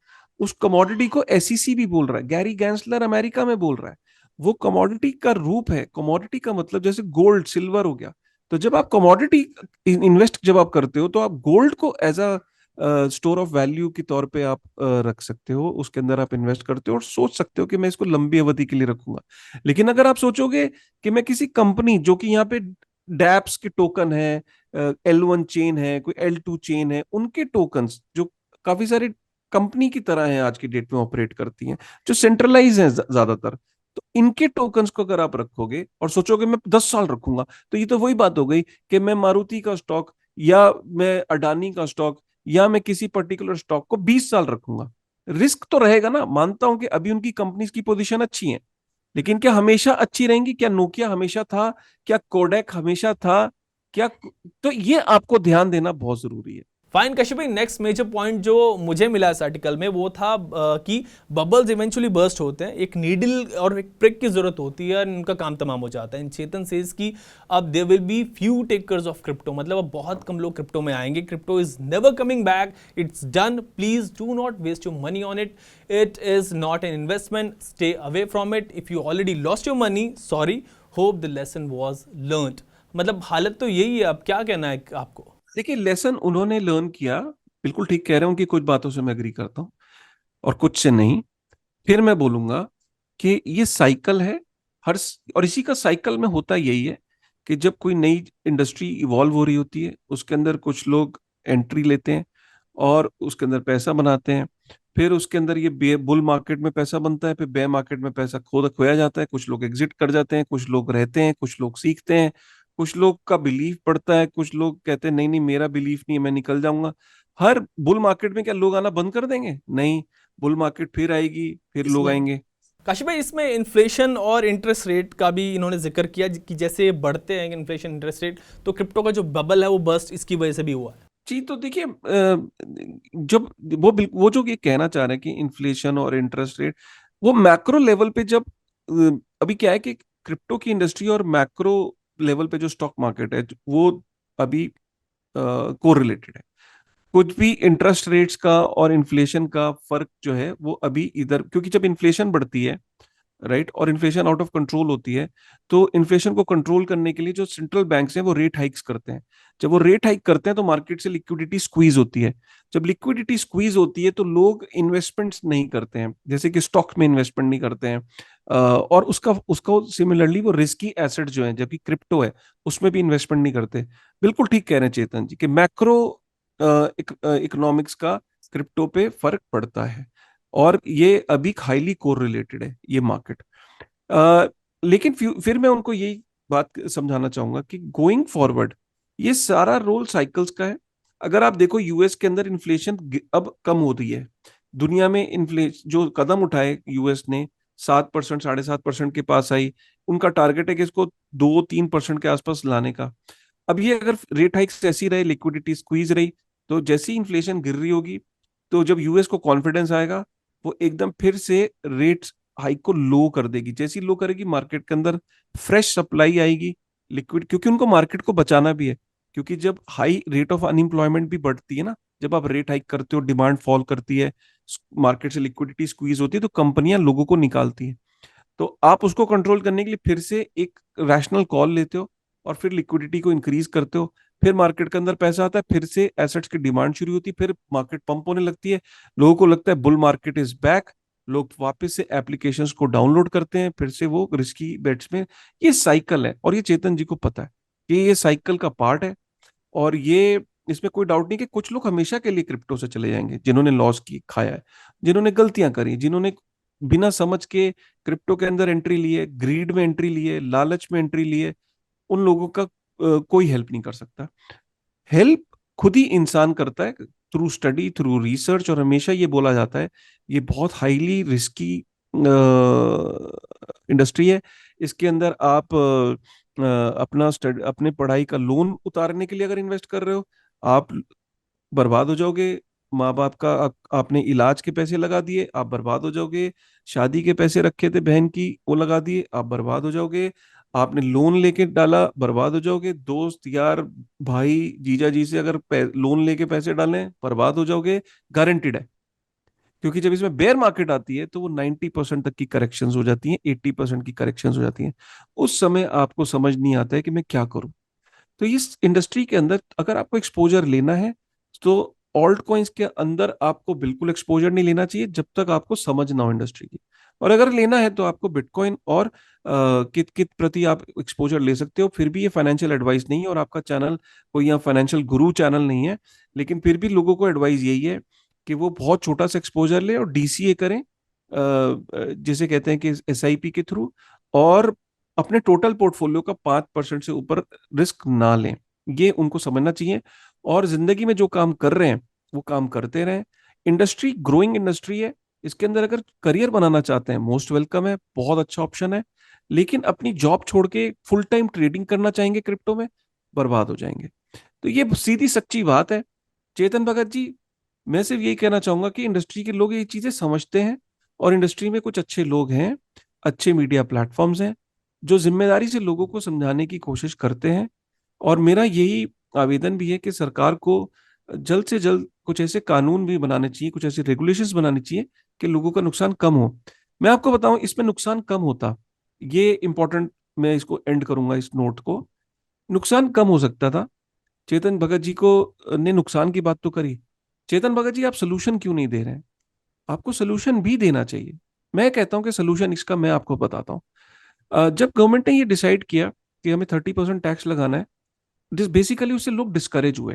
उस कमोडिटी को एसईसी भी बोल रहा है, गैरी गैंसलर अमेरिका में बोल रहा है। वो कमोडिटी का रूप है। कमोडिटी का मतलब जैसे गोल्ड सिल्वर हो गया। तो जब आप कमोडिटी इन्वेस्ट जब आप करते हो तो आप गोल्ड को as a store of value के तौर पे आप रख सकते हो, उसके अंदर आप इन्वेस्ट करते हो और सोच सकते हो कि मैं इसको लंबी अवधि के लिए रखूंगा। लेकिन अगर आप सोचोगे कि मैं किसी कंपनी जो कि यहाँ पे डैप्स के टोकन है, L1 चेन है, कोई L2 चेन है, उनके टोकन्स जो काफी सारे कंपनी की तरह हैं आज की डेट में ऑपरेट करती हैं, जो सेंट्रलाइज हैं ज्यादातर, तो इनके टोकन्स को अगर आप रखोगे और सोचोगे मैं 10 साल रखूंगा, तो ये तो वही बात हो गई कि मैं मारुति का स्टॉक या मैं अडानी का स्टॉक या मैं किसी पर्टिकुलर स्टॉक को 20 साल रखूंगा। रिस्क तो रहेगा ना, मानता हूं कि अभी उनकी कंपनीज की पोजीशन अच्छी है, लेकिन क्या हमेशा अच्छी रहेंगी? क्या नोकिया हमेशा था? क्या कोडेक हमेशा था? क्या? तो ये आपको ध्यान देना बहुत जरूरी है। फाइन कश्यप भाई, नेक्स्ट मेजर पॉइंट जो मुझे मिला इस आर्टिकल में वो था कि बबल्स इवेंचुअली बर्स्ट होते हैं, एक नीडल और एक प्रिक की जरूरत होती है और उनका काम तमाम हो जाता है। चेतन सेज कि अब there will be few takers of crypto, मतलब अब बहुत कम लोग क्रिप्टो में आएंगे। Crypto is never coming back, it's done, please do not waste your money on it, it is not an investment, stay away from it, if you already lost your money, sorry, hope the lesson was learned. मतलब हालत तो यही है, अब क्या कहना है आपको? देखिए, लेसन उन्होंने लर्न किया, बिल्कुल ठीक कह रहे हो कि कुछ बातों से मैं एग्री करता हूँ और कुछ से नहीं। फिर मैं बोलूंगा कि ये साइकिल है। और इसी का साइकिल में होता यही है कि जब कोई नई इंडस्ट्री इवॉल्व हो रही होती है, उसके अंदर कुछ लोग एंट्री लेते हैं और उसके अंदर पैसा बनाते हैं। फिर उसके अंदर ये बुल मार्केट में पैसा बनता है, फिर बे मार्केट में पैसा खोया जाता है, कुछ लोग एग्जिट कर जाते हैं, कुछ लोग रहते हैं, कुछ लोग सीखते हैं, कुछ लोग का बिलीफ पड़ता है, कुछ लोग कहते हैं नहीं नहीं मेरा बिलीफ नहीं है, मैं निकल जाऊंगा। हर बुल मार्केट में क्या लोग आना बंद कर देंगे? नहीं, बुल मार्केट फिर आएगी, फिर लोग आएंगे। काशी भाई, इसमें इन्फ्लेशन और इंटरेस्ट रेट का भी इन्होंने जिक्र किया कि जैसे बढ़ते हैं इन्फ्लेशन इंटरेस्ट रेट, तो क्रिप्टो का जो बबल है वो बर्स्ट इसकी वजह से भी हुआ है। जी, तो देखिए, जब वो जो ये कहना चाह रहे हैं कि इन्फ्लेशन और इंटरेस्ट रेट, वो मैक्रो लेवल पे जब अभी क्या है कि क्रिप्टो की इंडस्ट्री और मैक्रो लेवल पे जो स्टॉक मार्केट है वो अभी कोरिलेटेड है। कुछ भी इंटरेस्ट रेट्स का और इन्फ्लेशन का फर्क जो है वो अभी इधर, क्योंकि जब इन्फ्लेशन बढ़ती है, राइट, और इन्फ्लेशन आउट ऑफ कंट्रोल होती है, तो इन्फ्लेशन को कंट्रोल करने के लिए जो सेंट्रल बैंक्स हैं वो रेट हाइक्स करते हैं। जब वो रेट हाइक करते हैं तो मार्केट से लिक्विडिटी स्क्वीज होती है। जब लिक्विडिटी स्क्वीज होती है तो लोग इन्वेस्टमेंट्स नहीं करते हैं, जैसे कि स्टॉक में इन्वेस्टमेंट नहीं करते हैं। और उसका उसका सिमिलरली वो रिस्की एसेट जो है, जबकि क्रिप्टो है, उसमें भी इन्वेस्टमेंट नहीं करते। बिल्कुल ठीक कह रहे हैं चेतन जी कि मैक्रो इकोनॉमिक्स का क्रिप्टो पे फर्क पड़ता है, और ये अभी हाईली कोरिलेटेड है ये मार्केट। अ, लेकिन फिर मैं उनको यही बात समझाना चाहूंगा कि गोइंग फॉरवर्ड ये सारा रोल साइकिल्स का है। अगर आप देखो यूएस के अंदर इन्फ्लेशन अब कम हो रही है। दुनिया में इन्फ्लेशन जो कदम उठाए यूएस ने, 7% 7.5% के पास आई। उनका टारगेट है कि इसको 2-3% के आसपास लाने का। अब ये अगर रेट हाइक्स ऐसी रहे, लिक्विडिटी स्क्वीज रही, तो जैसी इन्फ्लेशन गिर रही होगी, तो जब यूएस को कॉन्फिडेंस आएगा, वो एकदम फिर से रेट हाइक को लो कर देगी। जैसी लो करेगी, मार्केट के अंदर फ्रेश सप्लाई आएगी लिक्विड, क्योंकि उनको मार्केट को बचाना भी है। क्योंकि जब हाई रेट ऑफ अनएम्प्लॉयमेंट भी बढ़ती है ना, जब आप रेट हाइक करते हो, डिमांड फॉल करती है, मार्केट से लिक्विडिटी स्क्वीज होती है, तो कंपनियां लोगों को निकालती हैं। तो आप उसको कंट्रोल करने के लिए फिर से एक रैशनल कॉल लेते हो और फिर लिक्विडिटी को इंक्रीज करते हो, फिर मार्केट के अंदर पैसा आता है, फिर से एसेट्स की डिमांड शुरू होती है, फिर मार्केट पंप होने लगती है, लोगों को लगता है बुल मार्केट इज बैक, लोग वापस से एप्लीकेशंस को डाउनलोड करते हैं, फिर से वो रिस्की बेट्स में। ये साइकिल है, और ये चेतन जी को पता है कि ये साइकिल का पार्ट है। और ये, इसमें कोई डाउट नहीं कि कुछ लोग हमेशा के लिए क्रिप्टो से चले जाएंगे, जिन्होंने लॉस की खाया है, जिन्होंने गलतियां करी, जिन्होंने बिना समझ के क्रिप्टो के अंदर एंट्री लिए, ग्रीड में एंट्री लिए, लालच में एंट्री लिए, उन लोगों का कोई हेल्प नहीं कर सकता। हेल्प खुद ही इंसान करता है, थ्रू स्टडी, थ्रू रिसर्च। और हमेशा ये बोला जाता है ये बहुत हाईली रिस्की इंडस्ट्री है। इसके अंदर आप अपना स्टडी, अपने पढ़ाई का लोन उतारने के लिए अगर इन्वेस्ट कर रहे हो, आप बर्बाद हो जाओगे। माँ बाप का आपने इलाज के पैसे लगा दिए, आप बर्बाद हो जाओगे। शादी के पैसे रखे थे बहन की, वो लगा दिए, आप बर्बाद हो जाओगे। आपने लोन लेके डाला, बर्बाद हो जाओगे। दोस्त यार, भाई, जीजा जी से अगर लोन लेके पैसे डालें, बर्बाद हो जाओगे, गारंटेड है। क्योंकि जब इसमें बेयर मार्केट आती है तो वो 90% तक की करेक्शंस हो जाती हैं, 80% की करेक्शंस हो जाती हैं। उस समय आपको समझ नहीं आता है कि मैं क्या करूं। तो इस इंडस्ट्री के अंदर अगर आपको एक्सपोजर लेना है, तो ऑल्ट कॉइन्स के अंदर आपको बिल्कुल एक्सपोजर नहीं लेना चाहिए जब तक आपको समझ ना हो इंडस्ट्री की। और अगर लेना है तो आपको बिटकॉइन और कित कित प्रति आप एक्सपोजर ले सकते हो। फिर भी ये फाइनेंशियल एडवाइस नहीं है, और आपका चैनल कोई यहाँ फाइनेंशियल गुरु चैनल नहीं है। लेकिन फिर भी लोगों को एडवाइस यही है कि वो बहुत छोटा सा एक्सपोजर ले और डीसीए करें, जिसे कहते हैं कि एसआईपी के थ्रू, और अपने टोटल पोर्टफोलियो का 5% से ऊपर रिस्क ना लें। ये उनको समझना चाहिए। और जिंदगी में जो काम कर रहे हैं वो काम करते रहें। इंडस्ट्री ग्रोइंग इंडस्ट्री है, इसके अंदर अगर करियर बनाना चाहते हैं, मोस्ट वेलकम है, बहुत अच्छा ऑप्शन है। लेकिन अपनी जॉब छोड़ के फुल टाइम ट्रेडिंग करना चाहेंगे क्रिप्टो में, बर्बाद हो जाएंगे। तो ये सीधी सच्ची बात है। चेतन भगत जी, मैं सिर्फ यही कहना चाहूंगा कि इंडस्ट्री के लोग ये चीजें समझते हैं, और इंडस्ट्री में कुछ अच्छे लोग हैं, अच्छे मीडिया प्लेटफॉर्म्स हैं, जो जिम्मेदारी से लोगों को समझाने की कोशिश करते हैं। और मेरा यही आवेदन भी है कि सरकार को जल्द से जल्द कुछ ऐसे कानून भी बनाने चाहिए, कुछ ऐसे रेगुलेशंस बनाने चाहिए कि लोगों का नुकसान कम हो। मैं आपको बताऊं, इसमें नुकसान कम होता, ये इंपॉर्टेंट, मैं इसको एंड करूंगा इस नोट को। नुकसान कम हो सकता था। चेतन भगत जी को ने नुकसान की बात तो करी। चेतन भगत जी, आप सोल्यूशन क्यों नहीं दे रहे हैं? आपको सोल्यूशन भी देना चाहिए। मैं कहता हूं कि सोल्यूशन इसका मैं आपको बताता हूं। जब गवर्नमेंट ने ये डिसाइड किया कि हमें 30% टैक्स लगाना है, जिस बेसिकली उससे लोग डिस्करेज हुए।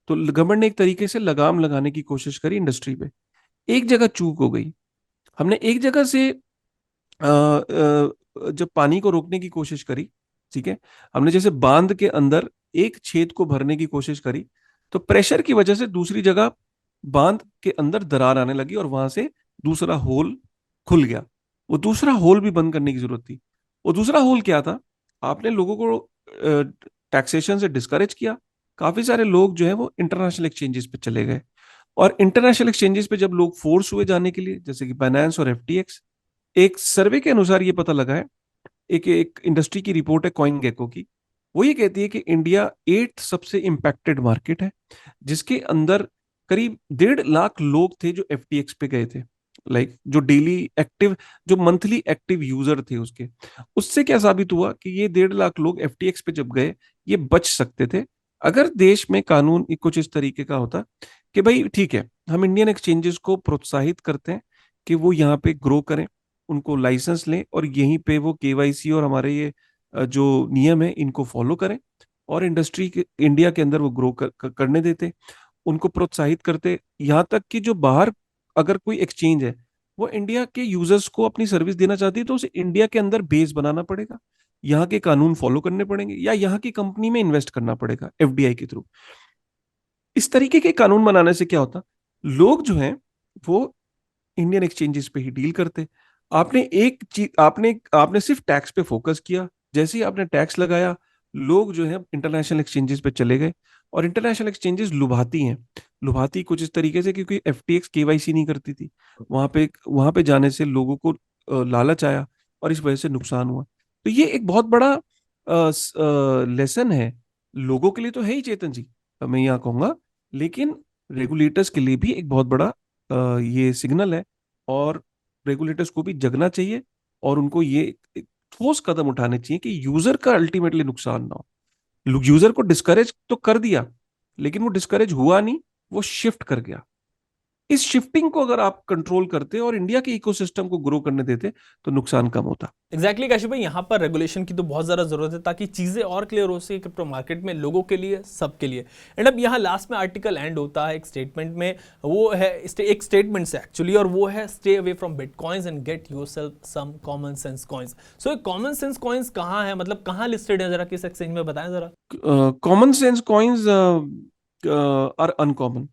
तो गवर्नमेंट ने एक तरीके से लगाम लगाने की कोशिश करी इंडस्ट्री पे। एक जगह चूक हो गई। हमने एक जगह से जब पानी को रोकने की कोशिश करी, ठीक है, हमने जैसे बांध के अंदर एक छेद को भरने की कोशिश करी, तो प्रेशर की वजह से दूसरी जगह बांध के अंदर दरार आने लगी, और वहां से दूसरा होल खुल गया। वो दूसरा होल भी बंद करने की जरूरत थी। वो दूसरा होल क्या था? आपने लोगों को टैक्सेशन से डिस्करेज किया। काफी सारे लोग जो है वो इंटरनेशनल एक्सचेंजेस पे चले गए। और इंटरनेशनल एक्सचेंजेस पे जब लोग फोर्स हुए जाने के लिए, जैसे कि बाइनेंस और एफटीएक्स, एक सर्वे के अनुसार ये पता लगा है, एक एक इंडस्ट्री की रिपोर्ट है कॉइन गेको की, वो ये कहती है कि इंडिया 8th सबसे इम्पैक्टेड मार्केट है, जिसके अंदर करीब 1.5 लाख लोग थे जो एफटीएक्स पे गए थे। लाइक जो डेली एक्टिव, जो मंथली एक्टिव यूजर थे उसके। उससे क्या साबित हुआ कि ये 1.5 लाख लोग एफटीएक्स पे जब गए, ये बच सकते थे अगर देश में कानून कुछ इस तरीके का होता कि भाई ठीक है, हम इंडियन एक्सचेंजेस को प्रोत्साहित करते हैं कि वो यहाँ पे ग्रो करें, उनको लाइसेंस लें, और यहीं पे वो केवाईसी और हमारे ये जो नियम है इनको फॉलो करें, और इंडस्ट्री के इंडिया के अंदर वो ग्रो करने देते, उनको प्रोत्साहित करते। यहाँ तक कि जो बाहर अगर कोई एक्सचेंज है, वो इंडिया के यूजर्स को अपनी सर्विस देना चाहती है, तो उसे इंडिया के अंदर बेस बनाना पड़ेगा, यहाँ के कानून फॉलो करने पड़ेंगे, या यहाँ की कंपनी में इन्वेस्ट करना पड़ेगा एफडीआई के थ्रू। इस तरीके के कानून बनाने से क्या होता, लोग जो हैं वो इंडियन एक्सचेंजेस पे ही डील करते। आपने एक चीज, आपने आपने सिर्फ टैक्स पे फोकस किया। जैसे ही आपने टैक्स लगाया, लोग जो है इंटरनेशनल एक्सचेंजेस पे चले गए। और इंटरनेशनल एक्सचेंजेस लुभाती हैं, लुभाती कुछ इस तरीके से, क्योंकि एफटीएक्स केवाईसी नहीं करती थी। वहां पे जाने से लोगों को लालच आया, और इस वजह से नुकसान हुआ। तो ये एक बहुत बड़ा लेसन है। लोगों के लिए तो है ही चेतन जी, मैं यहाँ कहूंगा, लेकिन रेगुलेटर्स के लिए भी एक बहुत बड़ा ये सिग्नल है। और रेगुलेटर्स को भी जगना चाहिए, और उनको ये एक ठोस कदम उठाने चाहिए कि यूजर का अल्टीमेटली नुकसान ना हो। यूजर को डिस्करेज तो कर दिया, लेकिन वो डिस्करेज हुआ नहीं, वो शिफ्ट कर गया। इस शिफ्टिंग को अगर आप कंट्रोल करते और इंडिया के इकोसिस्टम को ग्रो करने देते तो नुकसान कम होता। एग्जैक्टली काशी भाई, यहाँ पर रेगुलेशन की तो बहुत ज़्यादा ज़रूरत है ताकि चीज़ें और क्लियर हो सके क्रिप्टो मार्केट में, लोगों के लिए, सबके लिए। एंड अब यहाँ लास्ट में आर्टिकल एंड होता है एक स्टेटमेंट में, वो है एक स्टेटमेंट से एक्चुअली, और वो है stay away from Bitcoins and get yourself some common sense coins. So common sense coins कहाँ है, मतलब कहाँ लिस्टेड है, जरा किस एक्सचेंज में बताएं जरा। Common sense coins are uncommon,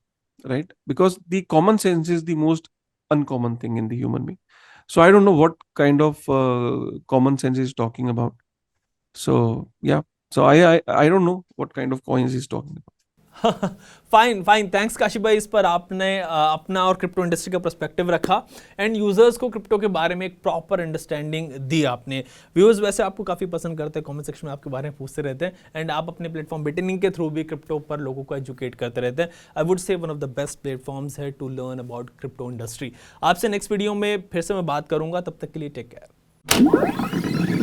right? Because the common sense is the most uncommon thing in the human being. So I don't know what kind of common sense he's talking about. So yeah, so I don't know what kind of coins he's talking about. Fine fine, thanks Kashi भाई, इस पर आपने अपना और crypto industry का perspective रखा and users को crypto के बारे में एक प्रॉपर अंडरस्टैंडिंग दी आपने। व्यूअर्स वैसे आपको काफ़ी पसंद करते हैं, कमेंट सेक्शन में आपके बारे में पूछते रहते हैं, एंड आप अपने प्लेटफॉर्म बिटनिंग के थ्रू भी क्रिप्टो पर लोगों को एजुकेट करते रहते हैं। I would say one of the best platforms है to learn about crypto industry. आपसे नेक्स्ट वीडियो में फिर से मैं बात करूंगा, तब तक के लिए टेक केयर।